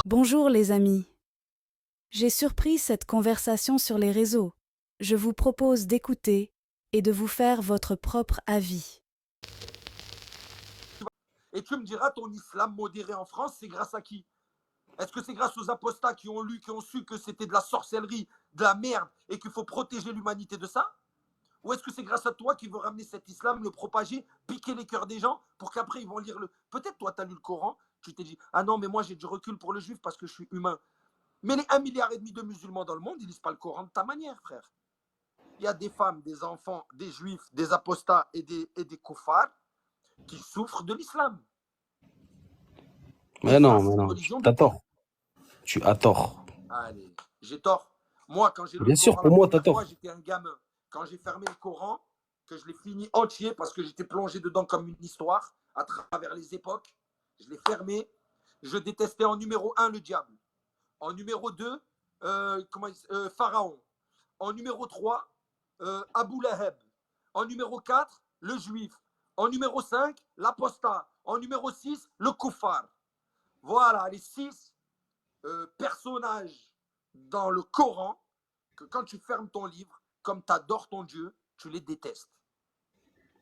Bonjour les amis. J'ai surpris cette conversation sur les réseaux. Je vous propose d'écouter et de vous faire votre propre avis. Et tu me diras, ton islam modéré en France, c'est grâce à qui? Est-ce que c'est grâce aux apostats qui ont lu, qui ont su que c'était de la sorcellerie, de la merde, et qu'il faut protéger l'humanité de ça? Ou est-ce que c'est grâce à toi qui veut ramener cet islam, le propager, piquer les cœurs des gens pour qu'après ils vont lire le... Peut-être toi, tu as lu le Coran, tu t'es dit, ah non, mais moi j'ai du recul pour le juif parce que je suis humain. Mais les 1,5 milliard de musulmans dans le monde, ils lisent pas le Coran de ta manière, frère. Il y a des femmes, des enfants, des juifs, des apostats et des koufars qui souffrent de l'islam. Mais non, t'as tort. Tu as tort. Allez, j'ai tort. Moi, quand j'ai lu Bien le sûr, Coran pour moi, t'as la première tort. fois, j'étais un gamin. Quand j'ai fermé le Coran, que je l'ai fini entier parce que j'étais plongé dedans comme une histoire à travers les époques, je l'ai fermé. Je détestais en numéro 1 le diable. En numéro 2, Pharaon. En numéro 3, Abu Lahab. En numéro 4, le juif. En numéro 5, l'apostat. En numéro 6, le koufar. Voilà les 6 personnages dans le Coran que quand tu fermes ton livre, comme tu adores ton Dieu, tu les détestes.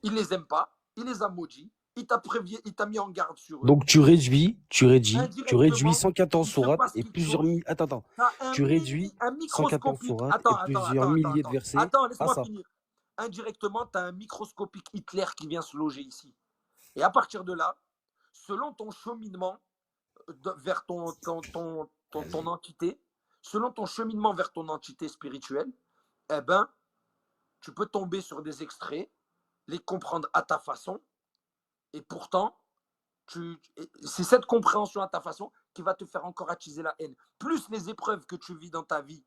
Il ne les aime pas, il les a maudits, il t'a mis en garde sur eux. Donc tu réduis 114 sourates et plusieurs milliers. Attends. Tu réduis 114 sourates et plusieurs milliers de versets. Attends, laisse-moi finir. Indirectement, tu as un microscopique Hitler qui vient se loger ici. Et à partir de là, selon ton cheminement vers ton entité, selon ton cheminement vers ton entité spirituelle, eh ben, tu peux tomber sur des extraits, les comprendre à ta façon, et pourtant, c'est cette compréhension à ta façon qui va te faire encore attiser la haine. Plus les épreuves que tu vis dans ta vie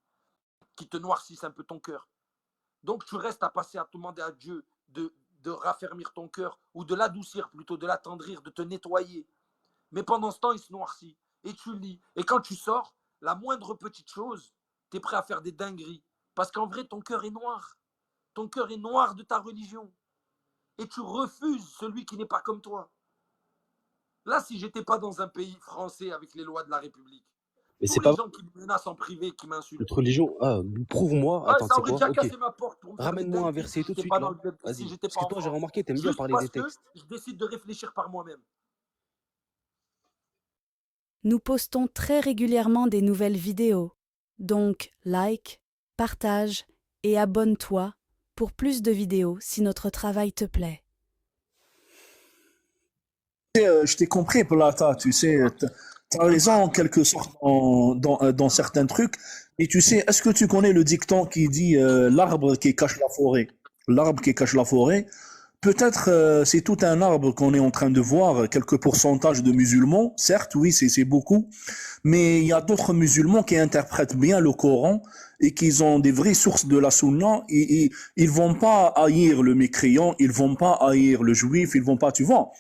qui te noircissent un peu ton cœur. Donc, tu restes à passer à te demander à Dieu de raffermir ton cœur ou de l'adoucir plutôt, de l'attendrir, de te nettoyer. Mais pendant ce temps, il se noircit. Et tu lis. Et quand tu sors, la moindre petite chose, tu es prêt à faire des dingueries. Parce qu'en vrai, ton cœur est noir. Ton cœur est noir de ta religion. Et tu refuses celui qui n'est pas comme toi. Là, si j'étais pas dans un pays français avec les lois de la République, mais tous c'est les pas gens qui me menacent en privé, qui m'insultent. notre religion. Prouve-moi. Ouais, Attends, ça c'est aurait quoi? déjà Ok. cassé ma porte pour me faire des Ramène-moi un dingueries verset si tout de j'étais suite pas, là. si Vas-y. j'étais Parce pas que en toi, j'ai France. remarqué, t'aimes bien Juste parler des parce que textes. je décide de réfléchir par moi-même. Nous postons très régulièrement des nouvelles vidéos. Donc, like, partage et abonne-toi pour plus de vidéos si notre travail te plaît. Je t'ai compris, Plata, tu sais, t'as raison en quelque sorte dans certains trucs, mais tu sais, est-ce que tu connais le dicton qui dit l'arbre qui cache la forêt? L'arbre qui cache la forêt, peut-être c'est tout un arbre qu'on est en train de voir, quelques pourcentages de musulmans, certes, oui, c'est beaucoup, mais il y a d'autres musulmans qui interprètent bien le Coran et qui ont des vraies sources de la Sunna, et ils vont pas haïr le mécréant, ils vont pas haïr le juif, ils vont pas, tu vois.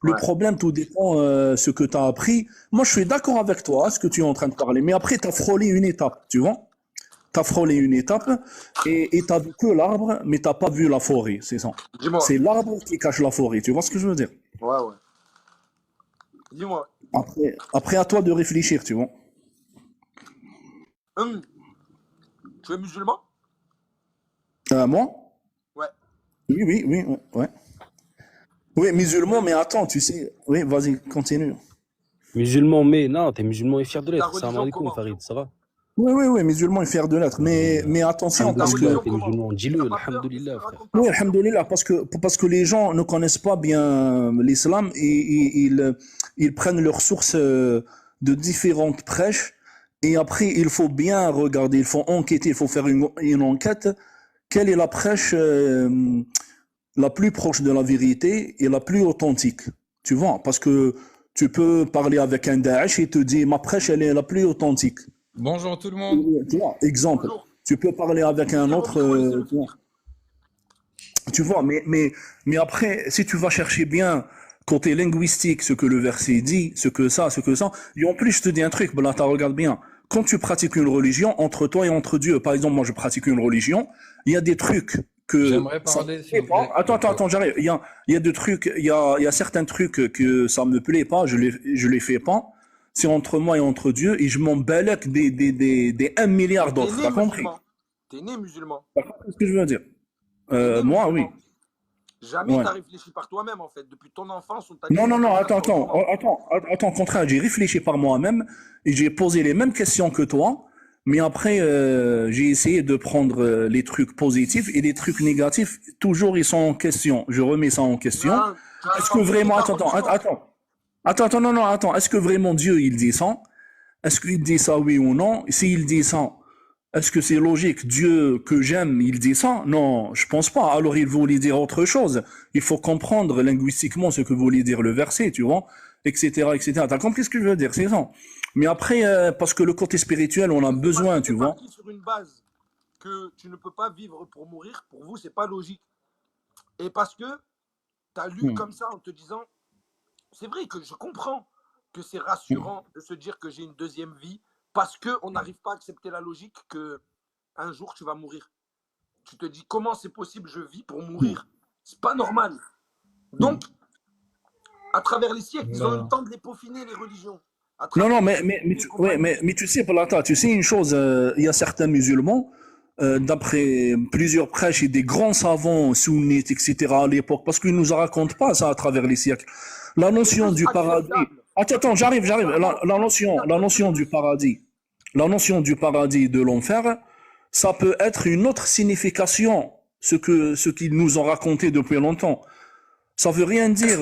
Le problème, tout dépend ce que tu as appris. Moi, je suis d'accord avec toi, ce que tu es en train de parler, mais après, tu as frôlé une étape, tu vois. Tu as frôlé une étape et tu as vu que l'arbre, mais tu pas vu la forêt, c'est ça. Dis-moi. C'est l'arbre qui cache la forêt, tu vois ce que je veux dire? Ouais. Dis-moi. Après, à toi de réfléchir, tu vois. Tu es musulman? Moi? Ouais. Oui. Oui, musulman, mais attends, tu sais. Oui, vas-y, continue. Musulman, mais non, t'es musulman et fier de l'être. Salam religion alaikum, comment? Farid, ça va? Oui, musulman et fier de l'être. Mais attention, parce que. Alhamdoulilah, t'es musulman, dis-le, alhamdoulilah, frère. Oui, alhamdoulilah, parce que les gens ne connaissent pas bien l'islam et ils prennent leurs sources de différentes prêches. Et après, il faut bien regarder, il faut enquêter, il faut faire une enquête. Quelle est la prêche la plus proche de la vérité et la plus authentique? Tu vois, parce que tu peux parler avec un Daesh et te dire ma prêche, elle est la plus authentique. Bonjour tout le monde. Tu vois, exemple. Bonjour. Tu peux parler avec un autre. Tu vois, mais après, si tu vas chercher bien côté linguistique ce que le verset dit, ce que ça, et en plus je te dis un truc, là, regarde bien. Quand tu pratiques une religion, entre toi et entre Dieu, par exemple, moi je pratique une religion, il y a des trucs que... J'aimerais parler, s'il vous plaît. Attends, j'arrive. Il y a des trucs, il y a certains trucs que ça me plaît pas, je les fais pas. c'est entre moi et entre Dieu, et je m'en balèque des 1 milliard d'autres, t'as compris? T'es né musulman. T'as compris ce que je veux dire? Moi, oui. Jamais Ouais. t'as réfléchi par toi-même, en fait. Depuis ton enfance, on t'a dit... Non, attends, au contraire, j'ai réfléchi par moi-même, et j'ai posé les mêmes questions que toi, mais après, j'ai essayé de prendre les trucs positifs, et les trucs négatifs, toujours, ils sont en question. Je remets ça en question. Est-ce que vraiment... Attends, est-ce que vraiment Dieu, il dit ça? Est-ce qu'il dit ça, oui ou non? S'il dit ça, est-ce que c'est logique? Dieu que j'aime, il dit ça? Non, je pense pas. Alors il voulait dire autre chose. Il faut comprendre linguistiquement ce que voulait dire le verset, tu vois, etc., etc. T'as compris ce que je veux dire, c'est ça. Mais après, parce que le côté spirituel, on a besoin, tu vois. Sur une base que tu ne peux pas vivre pour mourir, pour vous, c'est pas logique. Et parce que tu as lu comme ça en te disant, c'est vrai que je comprends que c'est rassurant de se dire que j'ai une deuxième vie, parce qu'on n'arrive pas à accepter la logique qu'un jour tu vas mourir. Tu te dis comment c'est possible, je vis pour mourir. C'est pas normal. Donc, à travers les siècles, ils ont eu le temps de les peaufiner, les religions. Non, mais tu sais, Plata, tu sais une chose, il y a certains musulmans, d'après plusieurs prêches et des grands savants sunnites, etc. à l'époque, parce qu'ils nous racontent pas ça à travers les siècles. La notion du paradis. Attends, j'arrive. La notion du paradis. La notion du paradis et de l'enfer, ça peut être une autre signification, ce qu'ils nous ont raconté depuis longtemps. Ça veut rien dire.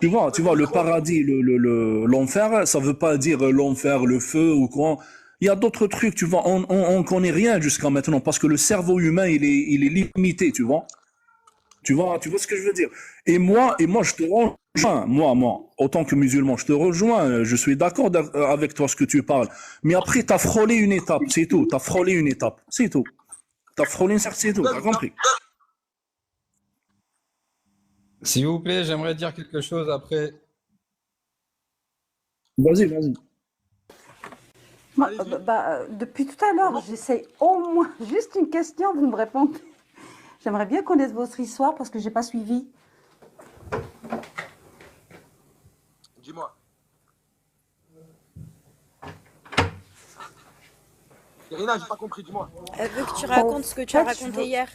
Tu vois, le paradis, l'enfer, ça veut pas dire l'enfer, le feu ou quoi. Il y a d'autres trucs, tu vois. On connaît rien jusqu'à maintenant parce que le cerveau humain, il est limité, tu vois. Tu vois ce que je veux dire. Et moi, je te rejoins, moi, autant que musulman, je te rejoins. Je suis d'accord avec toi ce que tu parles. Mais après, t'as frôlé une étape, c'est tout. T'as frôlé une étape, c'est tout. T'as frôlé une certaine, c'est tout. T'as compris. S'il vous plaît, j'aimerais dire quelque chose après. Vas-y. Moi, depuis tout à l'heure, j'essaie au moins juste une question, vous me répondez. J'aimerais bien connaître votre histoire parce que j'ai pas suivi. Dis-moi. Irina, j'ai pas compris, dis-moi. Elle veut que tu racontes ce que tu as raconté hier.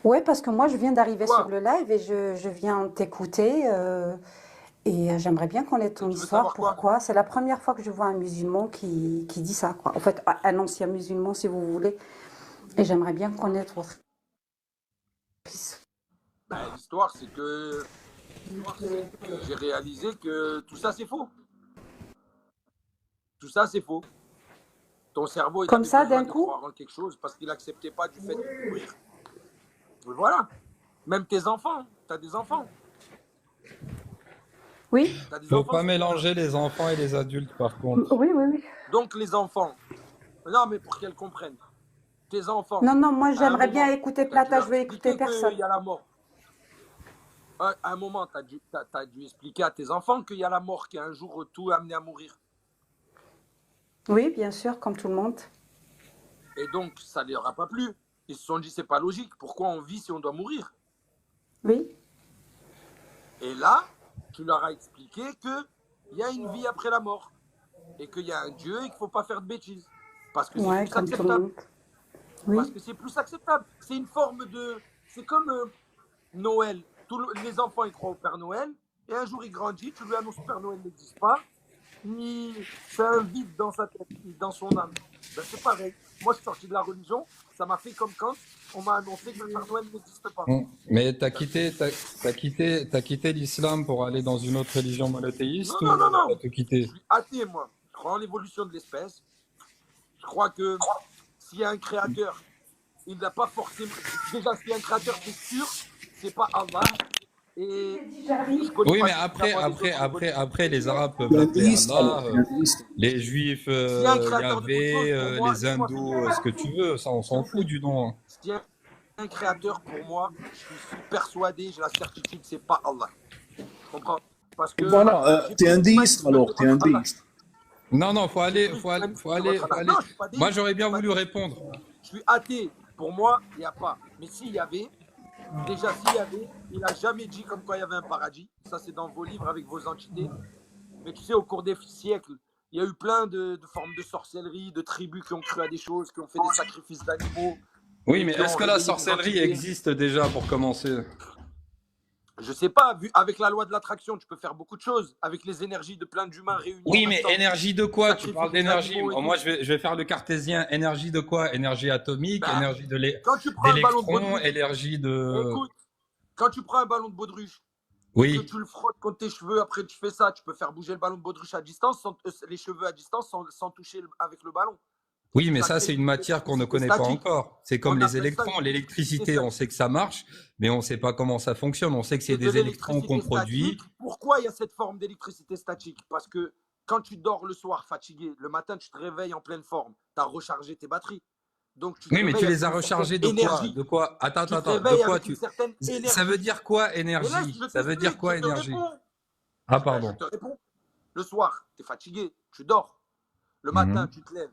Oui, parce que moi, je viens d'arriver sur le live et je viens t'écouter. Et j'aimerais bien connaître ton histoire. Pourquoi? C'est la première fois que je vois un musulman qui dit ça, quoi. En fait, un ancien musulman, si vous voulez. Et j'aimerais bien connaître votre histoire. L'histoire, c'est que j'ai réalisé que tout ça, c'est faux. Tout ça, c'est faux. Ton cerveau, il comme ça, d'un coup, croire en quelque chose parce qu'il n'acceptait pas du fait de mourir. Voilà. Même tes enfants. Tu as des enfants. Oui. Il ne faut pas mélanger les enfants et les adultes, par contre. Oui. Donc, les enfants. Non, mais pour qu'elles comprennent. Tes enfants. Non, moi, j'aimerais bien écouter Plata. Je veux écouter personne. Il y a la mort. À un moment, tu as dû expliquer à tes enfants qu'il y a la mort, qu'il y a un jour tout amené à mourir. Oui, bien sûr, comme tout le monde. Et donc, ça ne leur a pas plu. Ils se sont dit, c'est pas logique. Pourquoi on vit si on doit mourir? Oui. Et là, tu leur as expliqué qu'il y a une vie après la mort. Et qu'il y a un Dieu et qu'il ne faut pas faire de bêtises. Parce que c'est plus acceptable. Oui. Parce que c'est plus acceptable. C'est une forme de... C'est comme Noël. Les enfants, ils croient au Père Noël. Et un jour, il grandit. Tu lui annonces que le Père Noël n'existe pas. Ni c'est un vide dans sa tête, dans son âme. Ben, c'est pareil. Moi, je suis sorti de la religion. Ça m'a fait comme quand on m'a annoncé que le Père Noël n'existe pas. Mais t'as quitté l'islam pour aller dans une autre religion monothéiste? Non. T'as tout quitté? Je suis athée, moi. Je crois en l'évolution de l'espèce. Je crois que s'il y a un créateur, il n'a pas forcément... Déjà, s'il y a un créateur, c'est sûr, c'est pas Allah. Et oui, mais après, les Arabes peuvent l'appeler Allah, les Juifs, Yahvé, les hindous, ce que tu veux, ça, on s'en fout du nom. S'il y a un créateur, pour moi, je suis persuadé, j'ai la certitude, c'est pas Allah. Tu comprends? Parce que voilà, t'es un déiste alors, t'es un déiste. Non, faut aller. Moi, j'aurais bien voulu répondre. Je suis athée. Pour moi, il n'y a pas. Mais s'il y avait, Déjà, s'il y avait, il n'a jamais dit comme quoi il y avait un paradis. Ça, c'est dans vos livres avec vos entités. Mais tu sais, au cours des siècles, il y a eu plein de formes de sorcellerie, de tribus qui ont cru à des choses, qui ont fait des sacrifices d'animaux. Oui, mais est-ce que la sorcellerie existe déjà pour commencer? Je sais pas, avec la loi de l'attraction, tu peux faire beaucoup de choses, avec les énergies de plein d'humains réunis. Oui, mais énergie de quoi? Tu parles d'énergie. Moi, je vais faire le cartésien. Énergie de quoi? Énergie atomique, énergie d'électrons, énergie de... Écoute, quand tu prends un ballon de baudruche, oui. et que tu le frottes contre tes cheveux, après tu fais ça, tu peux faire bouger le ballon de baudruche à distance, les cheveux à distance sans toucher avec le ballon. Oui, mais ça, c'est une matière qu'on ne connaît pas encore. C'est comme les électrons. L'électricité, on sait que ça marche, mais on ne sait pas comment ça fonctionne. On sait que c'est des électrons qu'on produit. Pourquoi il y a cette forme d'électricité statique? Parce que quand tu dors le soir fatigué, le matin, tu te réveilles en pleine forme. Tu as rechargé tes batteries. Donc, oui, mais tu les as rechargées de quoi? De quoi? Attends. De quoi ça veut dire quoi, énergie? Ça veut dire quoi, énergie? Ah, pardon. Je te réponds. Le soir, tu es fatigué, tu dors. Le matin, tu te lèves.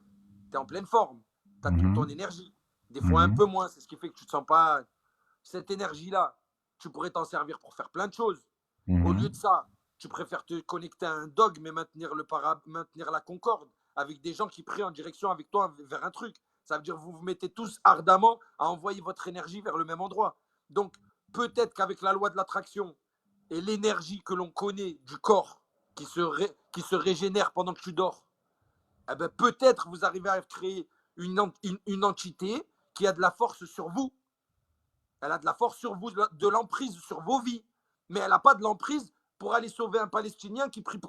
Tu es en pleine forme, tu as toute ton énergie. Des fois, un peu moins, c'est ce qui fait que tu ne te sens pas. Cette énergie-là, tu pourrais t'en servir pour faire plein de choses. Au lieu de ça, tu préfères te connecter à un dogme et maintenir la concorde avec des gens qui prient en direction avec toi vers un truc. Ça veut dire que vous vous mettez tous ardemment à envoyer votre énergie vers le même endroit. Donc, peut-être qu'avec la loi de l'attraction et l'énergie que l'on connaît du corps qui se régénère pendant que tu dors, eh ben, peut-être vous arrivez à créer une entité qui a de la force sur vous. Elle a de la force sur vous, de l'emprise sur vos vies. Mais elle n'a pas de l'emprise pour aller sauver un Palestinien qui prie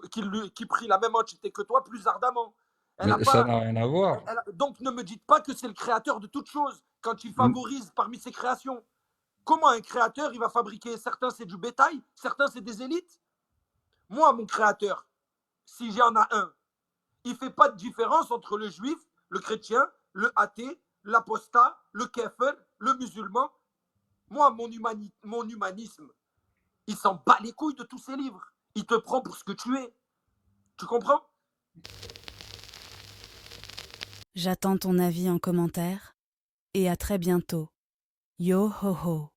la même entité que toi plus ardemment. Mais ça n'a rien à voir. Donc ne me dites pas que c'est le créateur de toutes choses quand il favorise parmi ses créations. Comment un créateur, il va fabriquer? Certains, c'est du bétail, certains, c'est des élites. Moi, mon créateur, si j'en ai un, il ne fait pas de différence entre le juif, le chrétien, le athée, l'apostat, le kéfir, le musulman. Moi, mon humanisme, il s'en bat les couilles de tous ces livres. Il te prend pour ce que tu es. Tu comprends? J'attends ton avis en commentaire et à très bientôt. Yo ho ho.